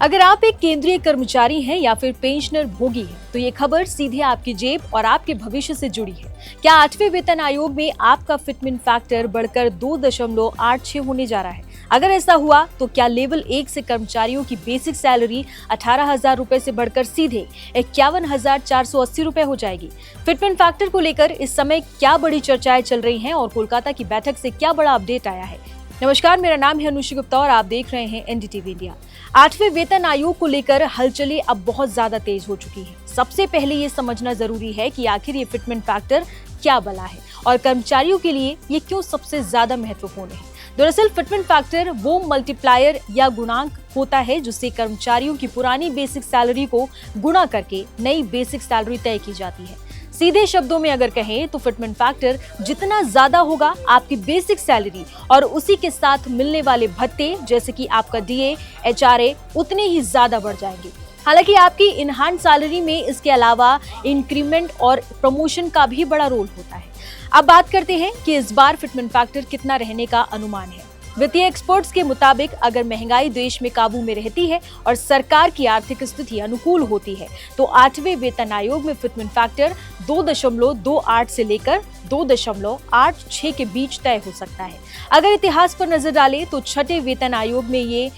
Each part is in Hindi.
अगर आप एक केंद्रीय कर्मचारी हैं या फिर पेंशनर भोगी हैं, तो ये खबर सीधे आपकी जेब और आपके भविष्य से जुड़ी है। क्या 8वें वेतन आयोग में आपका फिटमेंट फैक्टर बढ़कर 2.86 होने जा रहा है? अगर ऐसा हुआ तो क्या लेवल 1 से कर्मचारियों की बेसिक सैलरी 18,000 रुपए से बढ़कर सीधे 51,480 रुपए हो जाएगी? फिटमेंट फैक्टर को लेकर इस समय क्या बड़ी चर्चाएं चल रही हैं और कोलकाता की बैठक से क्या बड़ा अपडेट आया है? नमस्कार, मेरा नाम है अनुषी गुप्ता और आप देख रहे हैं एनडीटीवी इंडिया। 8वें वेतन आयोग को लेकर हलचलें अब बहुत ज्यादा तेज हो चुकी है। सबसे पहले ये समझना जरूरी है कि आखिर ये फिटमेंट फैक्टर क्या बला है और कर्मचारियों के लिए ये क्यों सबसे ज्यादा महत्वपूर्ण है। दरअसल फिटमेंट फैक्टर वो मल्टीप्लायर या गुणांक होता है जिससे कर्मचारियों की पुरानी बेसिक सैलरी को गुणा करके नई बेसिक सैलरी तय की जाती है। सीधे शब्दों में अगर कहें तो फिटमेंट फैक्टर जितना ज्यादा होगा आपकी बेसिक सैलरी और उसी के साथ मिलने वाले भत्ते जैसे कि आपका डीए, एचआरए उतने ही ज्यादा बढ़ जाएंगे। हालांकि आपकी इनहैंड सैलरी में इसके अलावा इंक्रीमेंट और प्रमोशन का भी बड़ा रोल होता है। अब बात करते हैं कि इस बार फिटमेंट फैक्टर कितना रहने का अनुमान है। वित्तीय एक्सपर्ट्स के मुताबिक अगर महंगाई देश में काबू में रहती है और सरकार की आर्थिक स्थिति अनुकूल होती है तो 8वें वेतन आयोग में फिटमेंट फैक्टर 2.28 से लेकर 2.86 के बीच तय हो सकता है। अगर इतिहास पर नजर डालें तो छठे वेतन आयोग में ये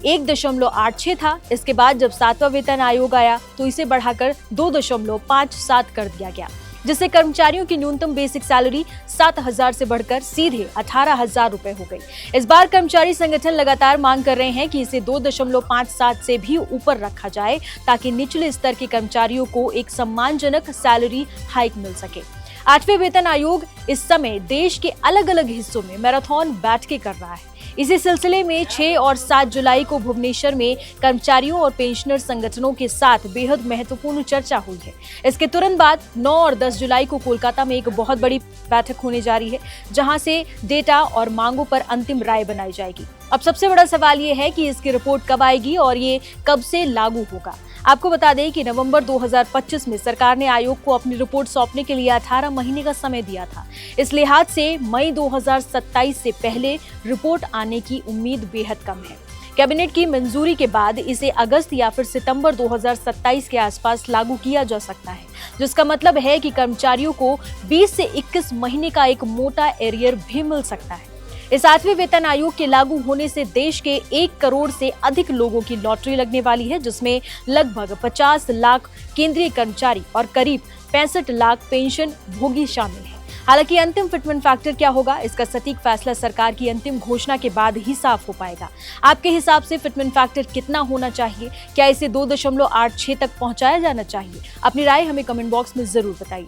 1.86 था। इसके बाद जब 7वां वेतन आयोग आया तो इसे बढ़ाकर 2.57 कर दिया गया, जिससे कर्मचारियों की न्यूनतम बेसिक सैलरी 7,000 से बढ़कर सीधे 18,000 रुपए हो गई। इस बार कर्मचारी संगठन लगातार मांग कर रहे हैं कि इसे 2.57 से भी ऊपर रखा जाए ताकि निचले स्तर के कर्मचारियों को एक सम्मानजनक सैलरी हाइक मिल सके। 8वें वेतन आयोग इस समय देश के अलग अलग हिस्सों में मैराथन बैठकें कर रहा है। इसी सिलसिले में 6 और 7 जुलाई को भुवनेश्वर में कर्मचारियों और पेंशनर संगठनों के साथ बेहद महत्वपूर्ण चर्चा हुई है। इसके तुरंत बाद 9 और 10 जुलाई को कोलकाता में एक बहुत बड़ी बैठक होने जा रही है, जहां से डेटा और मांगों पर अंतिम राय बनाई जाएगी। अब सबसे बड़ा सवाल ये है कि इसकी रिपोर्ट कब आएगी और ये कब से लागू होगा। आपको बता दें कि नवंबर 2025 में सरकार ने आयोग को अपनी रिपोर्ट सौंपने के लिए 18 महीने का समय दिया था। इस लिहाज से मई 2027 से पहले रिपोर्ट आने की उम्मीद बेहद कम है। कैबिनेट की मंजूरी के बाद इसे अगस्त या फिर सितंबर 2027 के आसपास लागू किया जा सकता है, जिसका मतलब है कि कर्मचारियों को 20 से 21 महीने का एक मोटा एरियर भी मिल सकता है। इस 8वें वेतन आयोग के लागू होने से देश के 1 करोड़ से अधिक लोगों की लॉटरी लगने वाली है, जिसमें लगभग 50 लाख केंद्रीय कर्मचारी और करीब 65 लाख पेंशन भोगी शामिल हैं। हालांकि अंतिम फिटमेंट फैक्टर क्या होगा, इसका सटीक फैसला सरकार की अंतिम घोषणा के बाद ही साफ हो पाएगा। आपके हिसाब से फिटमेंट फैक्टर कितना होना चाहिए? क्या इसे 2.86 तक पहुंचाया जाना चाहिए? अपनी राय हमें कमेंट बॉक्स में जरूर बताइए।